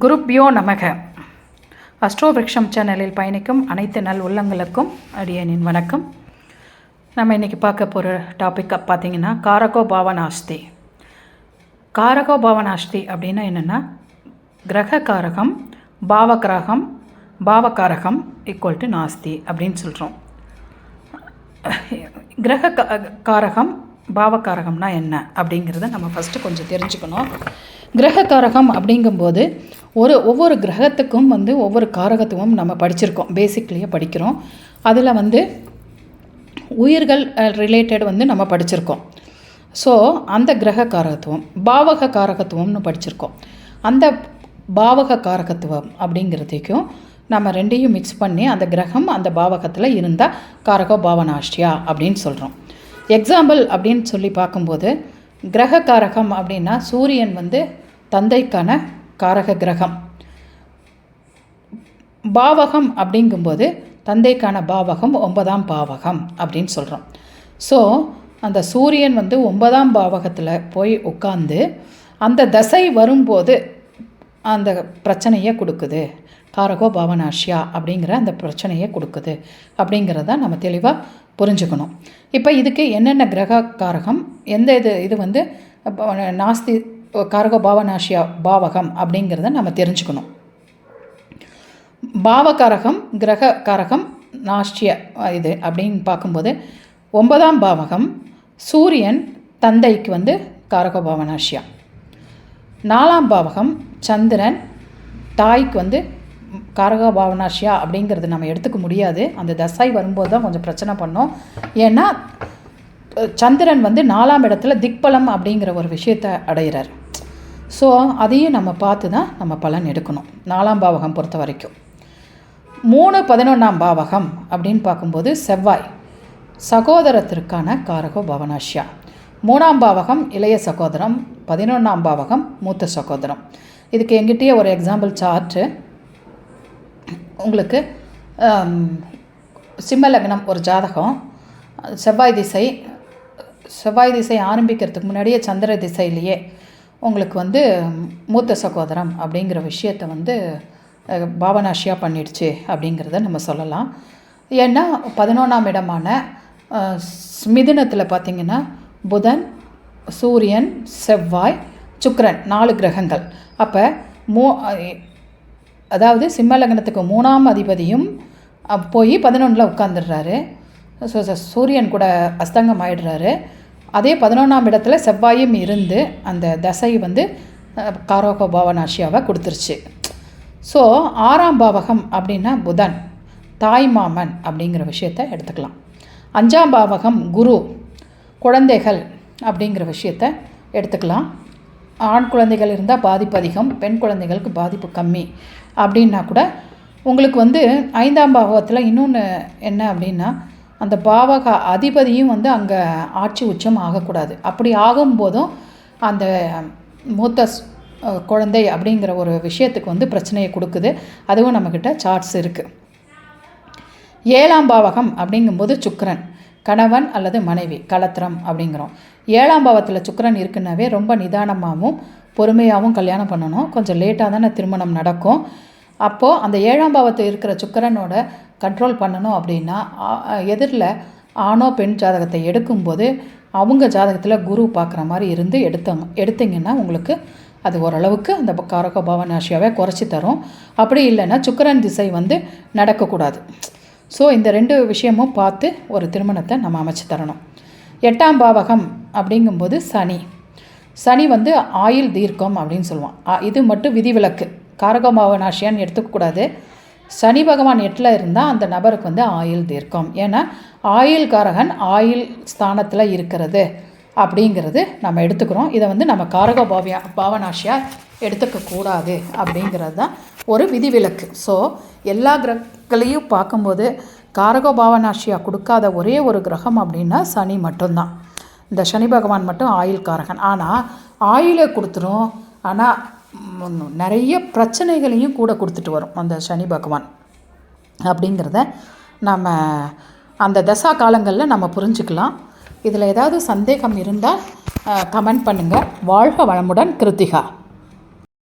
குருப்யோ நமக. அஸ்ட்ரோ விருக்ஷம் சேனலில் பயணிக்கும் அனைத்து நல் உள்ளங்களுக்கும் அடியனின் வணக்கம். நம்ம இன்றைக்கி பார்க்க போகிற டாபிக் பார்த்திங்கன்னா காரகோ பாவனாஸ்தி. காரகோ பாவனாஸ்தி அப்படின்னா என்னென்னா, கிரக காரகம் பாவகாரகம் ஈக்குவல் டு நாஸ்தி அப்படின்னு சொல்கிறோம். கிரக காரகம் பாவகாரகம்னா என்ன அப்படிங்கிறத நம்ம ஃபஸ்ட்டு கொஞ்சம் தெரிஞ்சுக்கணும். கிரக காரகம் அப்படிங்கும்போது ஒவ்வொரு கிரகத்துக்கும் ஒவ்வொரு காரகத்துவம் நம்ம படிச்சிருக்கோம், பேசிக்லேயே படிக்கிறோம். அதில் உயிர்கள் ரிலேட்டட் நம்ம படிச்சிருக்கோம். ஸோ அந்த கிரக காரகத்துவம் பாவக காரகத்துவம்னு படிச்சிருக்கோம். அந்த பாவக காரகத்துவம் அப்படிங்கிறதைக்கும் நம்ம ரெண்டையும் மிக்ஸ் பண்ணி அந்த கிரகம் அந்த பாவகத்தில் இருந்தால் காரகோ பாவனாஷ்டியா அப்படின்னு சொல்கிறோம். எக்ஸாம்பிள் அப்படின்னு சொல்லி பார்க்கும்போது, கிரக காரகம் அப்படின்னா சூரியன் தந்தைக்கான காரக கிரகம். பாவகம் அப்படிங்கும்போது தந்தைக்கான பாவகம் 9ஆம் பாவகம் அப்படின்னு சொல்கிறோம். ஸோ அந்த சூரியன் 9ஆம் பாவகத்தில் போய் உட்காந்து அந்த தசை வரும்போது அந்த பிரச்சனையை கொடுக்குது. காரகோ பாவனாஷ்யா அப்படிங்கிற அந்த பிரச்சனையை கொடுக்குது அப்படிங்கிறத நம்ம தெளிவாக புரிஞ்சுக்கணும். இப்போ இதுக்கு என்னென்ன கிரக காரகம், எந்த இது நாஸ்தி காரகோ பாவனாஷ்யா பாவகம் அப்படிங்கிறத நம்ம தெரிஞ்சுக்கணும். பாவகாரகம் கிரக காரகம் நாஷ்டிய இது அப்படின்னு பார்க்கும்போது 9ஆம் பாவகம் சூரியன் தந்தைக்கு காரகோ பாவனாஷ்யா. 4ஆம் பாவகம் சந்திரன் தாய்க்கு காரகோ பாவனாஷ்யா அப்படிங்கிறது நம்ம எடுத்துக்க முடியாது. அந்த தசை வரும்போது தான் கொஞ்சம் பிரச்சனை பண்ணோம். ஏன்னா சந்திரன் 4ஆம் இடத்துல திக்பலம் அப்படிங்கிற ஒரு விஷயத்தை அடைகிறார். ஸோ அதையும் நம்ம பார்த்து தான் நம்ம பலன் எடுக்கணும். 4ஆம் பாவகம் பொறுத்த வரைக்கும் 3, 11ஆம் பாவகம் அப்படின்னு பார்க்கும்போது செவ்வாய் சகோதரத்திற்கான காரகோ பாவனாஷ்யா. 3ஆம் பாவகம் இளைய சகோதரம், 11ஆம் பாவகம் மூத்த சகோதரம். இதுக்கு எங்கிட்டயே ஒரு எக்ஸாம்பிள் சார்ட்டு உங்களுக்கு. சிம்ம லக்னம் ஒரு ஜாதகம், செவ்வாய் திசை ஆரம்பிக்கிறதுக்கு முன்னாடியே சந்திர திசையிலேயே உங்களுக்கு மூத்த சகோதரம் அப்படிங்கிற விஷயத்தை பாவனாஷ்யா பண்ணிடுச்சு அப்படிங்கிறத நம்ம சொல்லலாம். ஏன்னா 11ஆம் இடமான மிதுனத்தில் பார்த்திங்கன்னா புதன், சூரியன், செவ்வாய், சுக்கிரன் 4 கிரகங்கள். அப்போ அதாவது சிம்ம லக்னத்துக்கு 3ஆம் அதிபதியும் போய் 11ல் உட்காந்துடுறாரு. சூரியன் கூட அஸ்தங்கம் ஆகிடுறாரு. அதே 11ஆம் இடத்துல செவ்வாயும் இருந்து அந்த தசை காரகோ பாவனாஷ்யாவை கொடுத்துருச்சு. ஸோ 6ஆம் பாவகம் அப்படின்னா புதன் தாய் மாமன் அப்படிங்கிற விஷயத்தை எடுத்துக்கலாம். 5ஆம் பாவகம் குரு குழந்தைகள் அப்படிங்கிற விஷயத்தை எடுத்துக்கலாம். ஆண் குழந்தைகள் இருந்தால் பாதிப்பு அதிகம், பெண் குழந்தைகளுக்கு பாதிப்பு கம்மி அப்படின்னா கூட உங்களுக்கு 5ஆம் பாவகத்தில் இன்னொன்று என்ன அப்படின்னா, அந்த பாவக அதிபதியும் அங்கே ஆட்சி உச்சம் ஆகக்கூடாது. அப்படி ஆகும்போதும் அந்த மூத்த குழந்தை அப்படிங்கிற ஒரு விஷயத்துக்கு பிரச்சனையை கொடுக்குது. அதுவும் நம்மக்கிட்ட சார்ட்ஸ் இருக்குது. 7ஆம் பாவகம் அப்படிங்கும்போது சுக்கிரன் கணவன் அல்லது மனைவி கலத்திரம் அப்படிங்கிறோம். 7ஆம் பாவத்தில் சுக்கிரன் இருக்குன்னாவே ரொம்ப நிதானமாகவும் பொறுமையாகவும் கல்யாணம் பண்ணணும். கொஞ்சம் லேட்டாக தானே திருமணம் நடக்கும். அப்போது அந்த 7ஆம் பாவத்தில் இருக்கிற சுக்கிரனோட கண்ட்ரோல் பண்ணணும் அப்படின்னா, எதிரில் ஆணோ பெண் ஜாதகத்தை எடுக்கும்போது அவங்க ஜாதகத்தில் குரு பார்க்குற மாதிரி இருந்து எடுத்தீங்கன்னா உங்களுக்கு அது ஓரளவுக்கு அந்த காரகோ பாவனாஷ்யாவை குறைச்சி தரும். அப்படி இல்லைன்னா சுக்கிரன் திசை நடக்கக்கூடாது. ஸோ இந்த 2 விஷயமும் பார்த்து ஒரு திருமணத்தை நம்ம அமைச்சு தரணும். 8ஆம் பாவகம் அப்படிங்கும்போது சனி ஆயுள் தீர்க்கம் அப்படின்னு சொல்லுவான். இது மட்டும் விதிவிலக்கு, காரகோ பாவனாஷ்யான்னு எடுத்துக்கக்கூடாது. சனி பகவான் 8ல் இருந்தால் அந்த நபருக்கு ஆயுள் தீர்க்கம். ஏன்னா ஆயுள் காரகன் ஆயுள் ஸ்தானத்தில் இருக்கிறது அப்படிங்கிறது நம்ம எடுத்துக்கிறோம். இதை நம்ம காரகோ பாவனாஷ்யா எடுத்துக்கக்கூடாது அப்படிங்கிறது தான் ஒரு விதிவிலக்கு. ஸோ எல்லா கிரகங்களையும் பார்க்கும்போது காரகோ பாவனாஷ்யா கொடுக்காத ஒரே ஒரு கிரகம் அப்படின்னா சனி மட்டும்தான். இந்த சனி பகவான் மட்டும் ஆயுள் காரகன். ஆனால் ஆயுளை கொடுத்துரும், ஆனால் நிறைய பிரச்சனைகளையும் கூட கொடுத்துட்டு வரும் அந்த சனி பகவான் அப்படிங்கிறத நம்ம அந்த தசா காலங்களில் நம்ம புரிஞ்சுக்கலாம். இதில் ஏதாவது சந்தேகம் இருந்தால் கமெண்ட் பண்ணுங்கள். வாழ்க வளமுடன். கிருத்திகா.